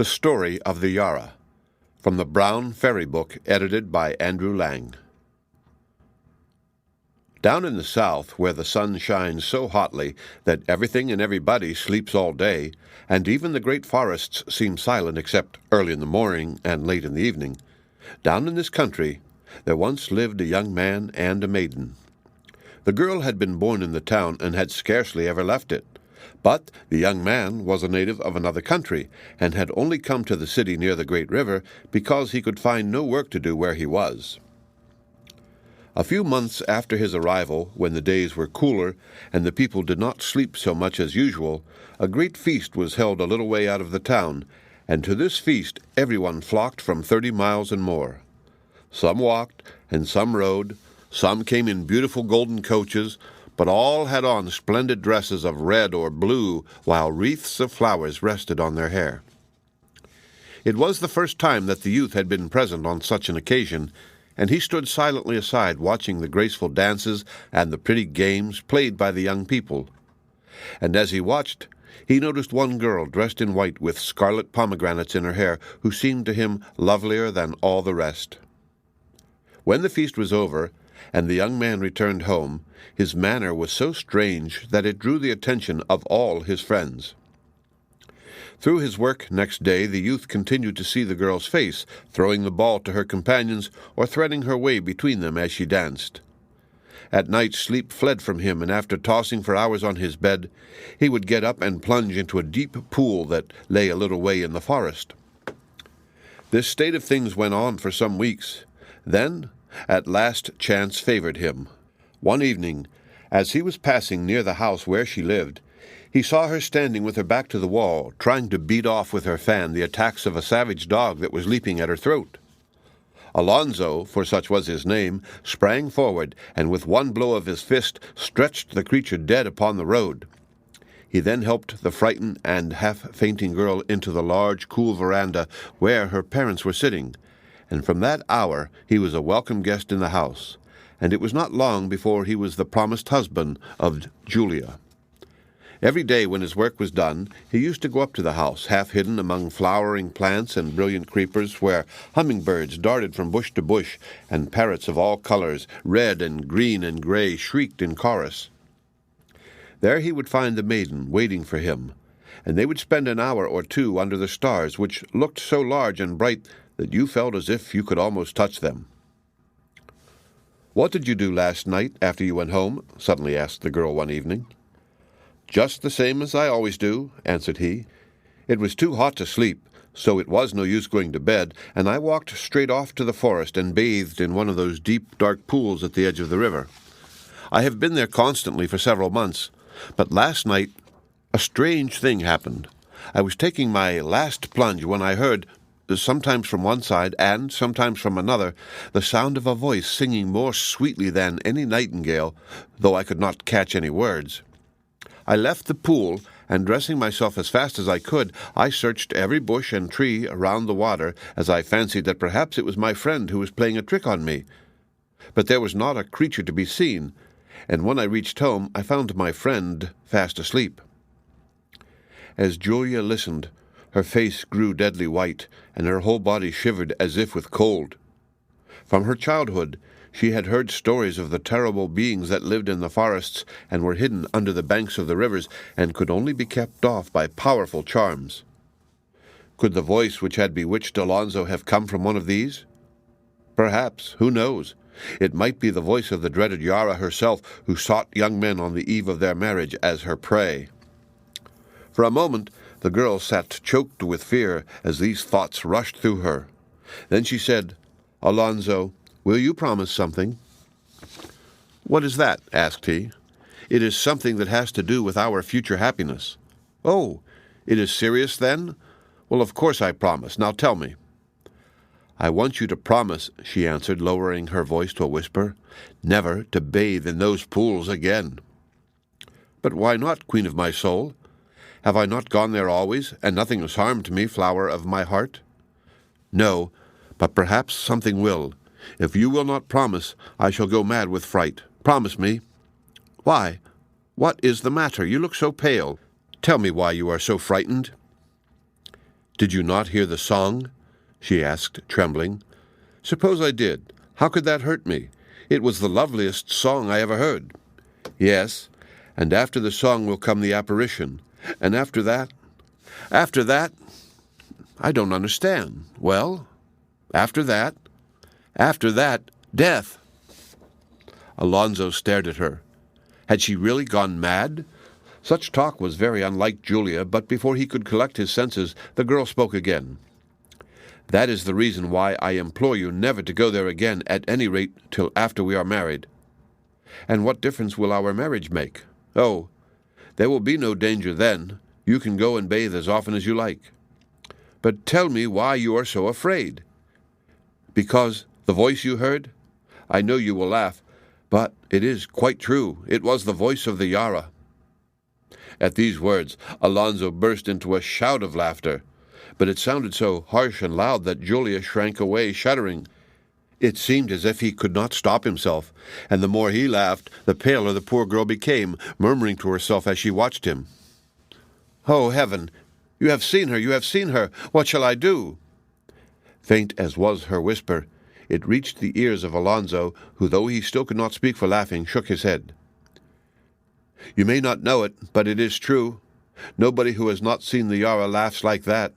The Story of the Yara, from the Brown Fairy Book, edited by Andrew Lang. Down in the south, where the sun shines so hotly that everything and everybody sleeps all day, and even the great forests seem silent except early in the morning and late in the evening, down in this country there once lived a young man and a maiden. The girl had been born in the town and had scarcely ever left it. But the young man was a native of another country, and had only come to the city near the great river because he could find no work to do where he was. A few months after his arrival, when the days were cooler and the people did not sleep so much as usual, a great feast was held a little way out of the town, and to this feast everyone flocked from 30 miles and more. Some walked, and some rode, some came in beautiful golden coaches, but all had on splendid dresses of red or blue, while wreaths of flowers rested on their hair. It was the first time that the youth had been present on such an occasion, and he stood silently aside watching the graceful dances and the pretty games played by the young people. And as he watched, he noticed one girl dressed in white with scarlet pomegranates in her hair, who seemed to him lovelier than all the rest. When the feast was over, and the young man returned home, his manner was so strange that it drew the attention of all his friends. Through his work next day, the youth continued to see the girl's face, throwing the ball to her companions or threading her way between them as she danced. At night sleep fled from him, and after tossing for hours on his bed, he would get up and plunge into a deep pool that lay a little way in the forest. This state of things went on for some weeks. Then, at last, chance favored him. One evening, as he was passing near the house where she lived, he saw her standing with her back to the wall, trying to beat off with her fan the attacks of a savage dog that was leaping at her throat. Alonzo, for such was his name, sprang forward, and with one blow of his fist stretched the creature dead upon the road. He then helped the frightened and half-fainting girl into the large, cool veranda where her parents were sitting, and from that hour he was a welcome guest in the house, and it was not long before he was the promised husband of Julia. Every day when his work was done, he used to go up to the house, half hidden among flowering plants and brilliant creepers, where hummingbirds darted from bush to bush, and parrots of all colors, red and green and gray, shrieked in chorus. There he would find the maiden waiting for him, and they would spend an hour or two under the stars, which looked so large and bright that you felt as if you could almost touch them. "What did you do last night after you went home?" suddenly asked the girl one evening. "Just the same as I always do," answered he. "It was too hot to sleep, so it was no use going to bed, and I walked straight off to the forest and bathed in one of those deep, dark pools at the edge of the river. I have been there constantly for several months, but last night a strange thing happened. I was taking my last plunge when I heard, sometimes from one side and sometimes from another, the sound of a voice singing more sweetly than any nightingale, though I could not catch any words. I left the pool, and dressing myself as fast as I could, I searched every bush and tree around the water, as I fancied that perhaps it was my friend who was playing a trick on me. But there was not a creature to be seen, and when I reached home I found my friend fast asleep." As Julia listened, her face grew deadly white, and her whole body shivered as if with cold. From her childhood she had heard stories of the terrible beings that lived in the forests and were hidden under the banks of the rivers, and could only be kept off by powerful charms. Could the voice which had bewitched Alonzo have come from one of these? Perhaps, who knows? It might be the voice of the dreaded Yara herself, who sought young men on the eve of their marriage as her prey. For a moment the girl sat choked with fear as these thoughts rushed through her. Then she said, "Alonzo, will you promise something?" "What is that?" asked he. "It is something that has to do with our future happiness." "Oh, it is serious then? Well, of course I promise. Now tell me." "I want you to promise," she answered, lowering her voice to a whisper, "never to bathe in those pools again." "But why not, queen of my soul? Have I not gone there always, and nothing has harmed me, flower of my heart?" "No, but perhaps something will. If you will not promise, I shall go mad with fright. Promise me." "Why? What is the matter? You look so pale. Tell me why you are so frightened." "Did you not hear the song?" she asked, trembling. "Suppose I did. How could that hurt me? It was the loveliest song I ever heard." "Yes, and after the song will come the apparition. And after that?" "After that? I don't understand." "Well, after that? After that, death." Alonzo stared at her. Had she really gone mad? Such talk was very unlike Julia, but before he could collect his senses, the girl spoke again. "That is the reason why I implore you never to go there again, at any rate till after we are married." "And what difference will our marriage make?" "Oh, there will be no danger then. You can go and bathe as often as you like." "But tell me why you are so afraid." "Because the voice you heard? I know you will laugh, but it is quite true. It was the voice of the Yara." At these words, Alonzo burst into a shout of laughter, but it sounded so harsh and loud that Julia shrank away, shuddering. It seemed as if he could not stop himself, and the more he laughed, the paler the poor girl became, murmuring to herself as she watched him, "Oh, heaven! You have seen her! You have seen her! What shall I do?" Faint as was her whisper, it reached the ears of Alonzo, who, though he still could not speak for laughing, shook his head. "You may not know it, but it is true. Nobody who has not seen the Yara laughs like that."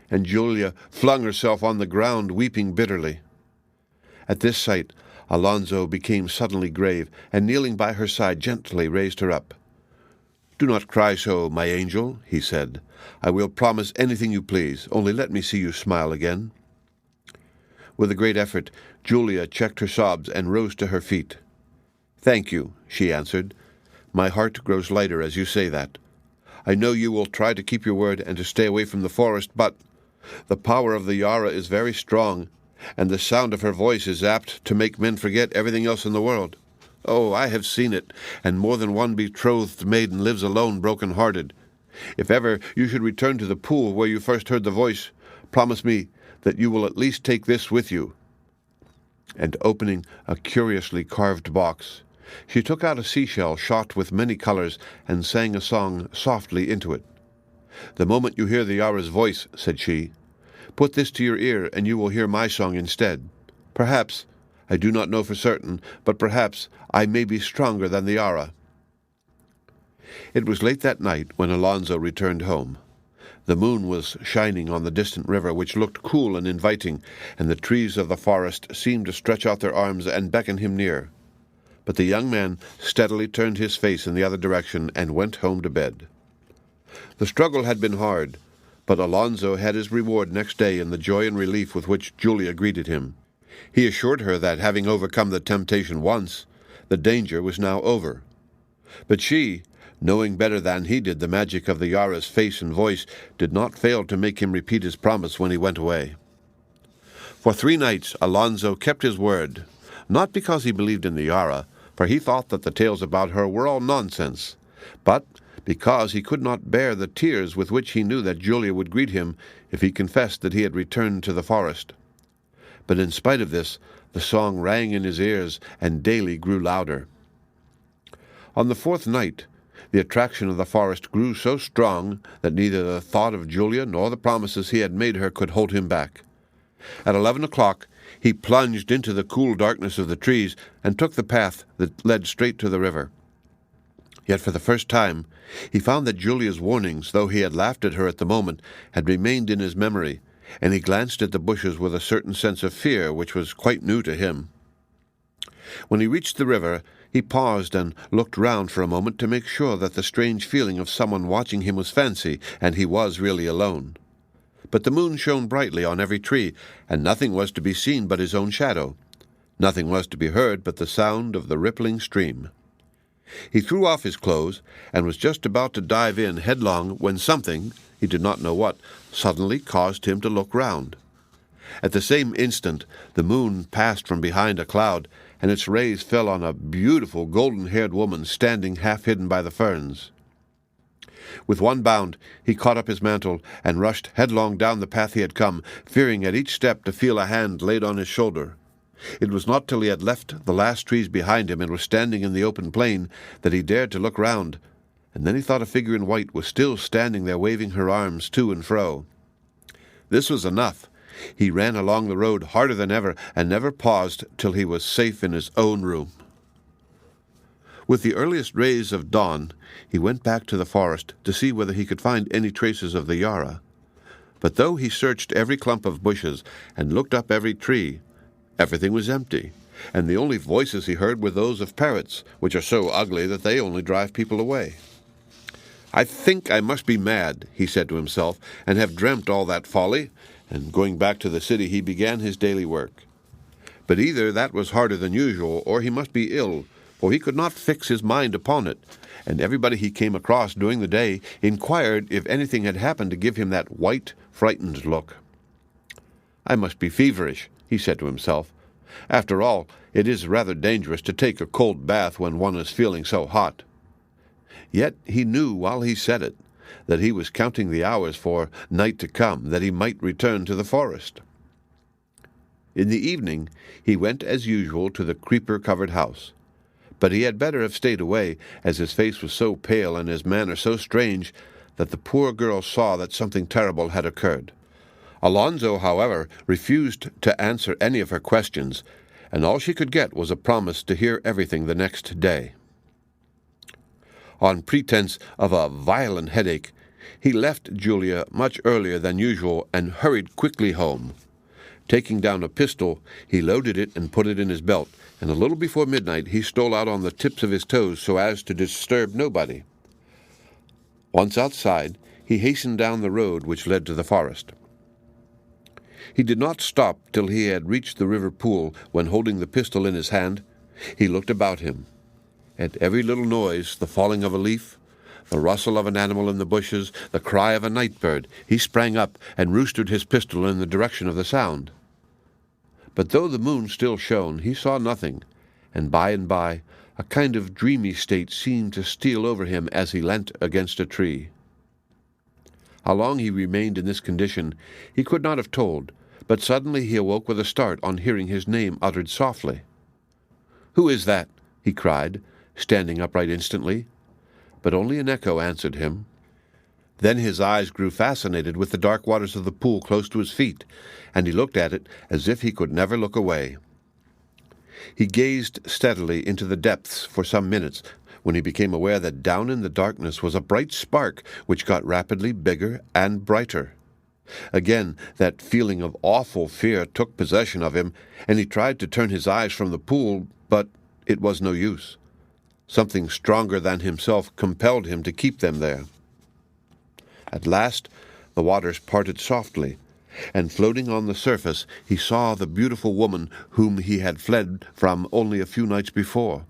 And Julia flung herself on the ground, weeping bitterly. At this sight, Alonzo became suddenly grave, and kneeling by her side, gently raised her up. "Do not cry so, my angel," he said. "I will promise anything you please. Only let me see you smile again." With a great effort, Julia checked her sobs and rose to her feet. "Thank you," she answered. "My heart grows lighter as you say that. I know you will try to keep your word and to stay away from the forest, but the power of the Yara is very strong, and the sound of her voice is apt to make men forget everything else in the world. Oh, I have seen it, and more than one betrothed maiden lives alone, broken-hearted. If ever you should return to the pool where you first heard the voice, promise me that you will at least take this with you." And opening a curiously carved box, she took out a seashell shot with many colors and sang a song softly into it. "The moment you hear the Yara's voice," said she, "put this to your ear, and you will hear my song instead. Perhaps, I do not know for certain, but perhaps I may be stronger than the Yara." It was late that night when Alonzo returned home. The moon was shining on the distant river, which looked cool and inviting, and the trees of the forest seemed to stretch out their arms and beckon him near. But the young man steadily turned his face in the other direction and went home to bed. The struggle had been hard, but Alonzo had his reward next day in the joy and relief with which Julia greeted him. He assured her that, having overcome the temptation once, the danger was now over. But she, knowing better than he did the magic of the Yara's face and voice, did not fail to make him repeat his promise when he went away. For 3 nights Alonzo kept his word, not because he believed in the Yara, for he thought that the tales about her were all nonsense, but because he could not bear the tears with which he knew that Julia would greet him if he confessed that he had returned to the forest. But in spite of this, the song rang in his ears and daily grew louder. On the 4th night, the attraction of the forest grew so strong that neither the thought of Julia nor the promises he had made her could hold him back. At 11 o'clock, he plunged into the cool darkness of the trees and took the path that led straight to the river. Yet for the first time, he found that Julia's warnings, though he had laughed at her at the moment, had remained in his memory, and he glanced at the bushes with a certain sense of fear which was quite new to him. When he reached the river, he paused and looked round for a moment to make sure that the strange feeling of someone watching him was fancy, and he was really alone. But the moon shone brightly on every tree, and nothing was to be seen but his own shadow. Nothing was to be heard but the sound of the rippling stream. He threw off his clothes, and was just about to dive in headlong when something, he did not know what, suddenly caused him to look round. At the same instant the moon passed from behind a cloud, and its rays fell on a beautiful golden-haired woman standing half-hidden by the ferns. With one bound he caught up his mantle and rushed headlong down the path he had come, fearing at each step to feel a hand laid on his shoulder. It was not till he had left the last trees behind him and was standing in the open plain that he dared to look round, and then he thought a figure in white was still standing there waving her arms to and fro. This was enough. He ran along the road harder than ever, and never paused till he was safe in his own room. With the earliest rays of dawn, he went back to the forest to see whether he could find any traces of the Yara. But though he searched every clump of bushes and looked up every tree, everything was empty, and the only voices he heard were those of parrots, which are so ugly that they only drive people away. "I think I must be mad," he said to himself, "and have dreamt all that folly," and going back to the city he began his daily work. But either that was harder than usual, or he must be ill, for he could not fix his mind upon it, and everybody he came across during the day inquired if anything had happened to give him that white, frightened look. "I must be feverish," he said to himself. "After all, it is rather dangerous to take a cold bath when one is feeling so hot." Yet he knew while he said it that he was counting the hours for night to come, that he might return to the forest. In the evening he went as usual to the creeper-covered house. But he had better have stayed away, as his face was so pale and his manner so strange that the poor girl saw that something terrible had occurred. Alonzo, however, refused to answer any of her questions, and all she could get was a promise to hear everything the next day. On pretense of a violent headache, he left Julia much earlier than usual and hurried quickly home. Taking down a pistol, he loaded it and put it in his belt, and a little before midnight he stole out on the tips of his toes so as to disturb nobody. Once outside, he hastened down the road which led to the forest. He did not stop till he had reached the river pool, when, holding the pistol in his hand, he looked about him. At every little noise, the falling of a leaf, the rustle of an animal in the bushes, the cry of a night bird, he sprang up and roosted his pistol in the direction of the sound. But though the moon still shone, he saw nothing, and by a kind of dreamy state seemed to steal over him as he leant against a tree. How long he remained in this condition he could not have told, but suddenly he awoke with a start on hearing his name uttered softly. "Who is that?" he cried, standing upright instantly. But only an echo answered him. Then his eyes grew fascinated with the dark waters of the pool close to his feet, and he looked at it as if he could never look away. He gazed steadily into the depths for some minutes, when he became aware that down in the darkness was a bright spark which got rapidly bigger and brighter. Again that feeling of awful fear took possession of him, and he tried to turn his eyes from the pool, but it was no use. Something stronger than himself compelled him to keep them there. At last the waters parted softly, and floating on the surface he saw the beautiful woman whom he had fled from only a few nights before.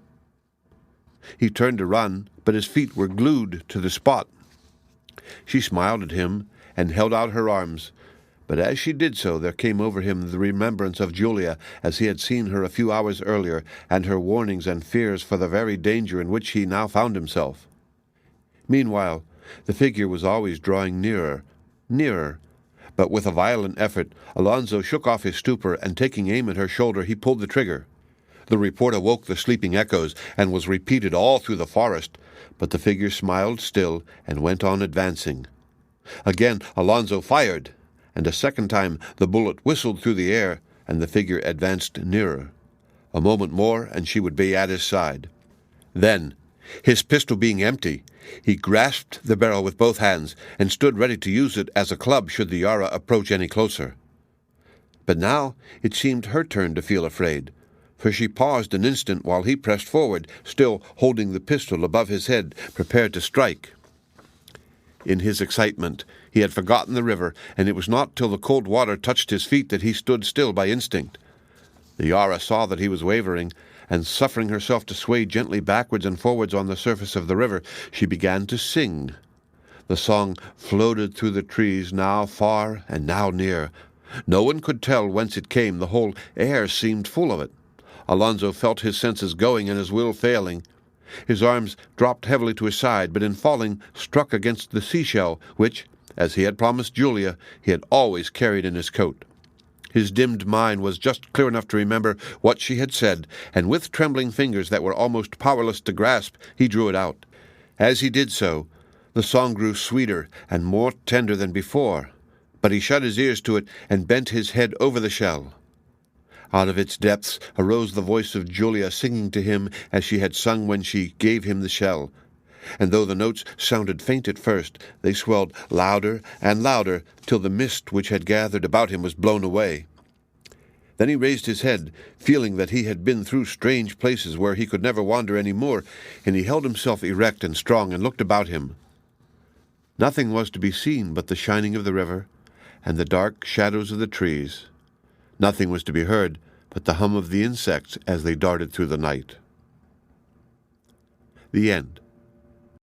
He turned to run, but his feet were glued to the spot. She smiled at him and held out her arms, but as she did so there came over him the remembrance of Julia as he had seen her a few hours earlier, and her warnings and fears for the very danger in which he now found himself. Meanwhile, the figure was always drawing nearer, but with a violent effort Alonzo shook off his stupor, and taking aim at her shoulder he pulled the trigger. The report awoke the sleeping echoes, and was repeated all through the forest, but the figure smiled still and went on advancing. Again Alonzo fired, and a second time the bullet whistled through the air, and the figure advanced nearer. A moment more, and she would be at his side. Then, his pistol being empty, he grasped the barrel with both hands, and stood ready to use it as a club should the Yara approach any closer. But now it seemed her turn to feel afraid, for she paused an instant while he pressed forward, still holding the pistol above his head, prepared to strike. In his excitement he had forgotten the river, and it was not till the cold water touched his feet that he stood still by instinct. The Yara saw that he was wavering, and suffering herself to sway gently backwards and forwards on the surface of the river, she began to sing. The song floated through the trees, now far and now near. No one could tell whence it came. The whole air seemed full of it. Alonzo felt his senses going and his will failing. His arms dropped heavily to his side, but in falling struck against the seashell, which, as he had promised Julia, he had always carried in his coat. His dimmed mind was just clear enough to remember what she had said, and with trembling fingers that were almost powerless to grasp, he drew it out. As he did so, the song grew sweeter and more tender than before, But he shut his ears to it and bent his head over the shell. Out of its depths arose the voice of Julia singing to him as she had sung when she gave him the shell. And though the notes sounded faint at first, they swelled louder and louder till the mist which had gathered about him was blown away. Then he raised his head, feeling that he had been through strange places where he could never wander any more, and he held himself erect and strong and looked about him. Nothing was to be seen but the shining of the river and the dark shadows of the trees. Nothing was to be heard but the hum of the insects as they darted through the night. The end.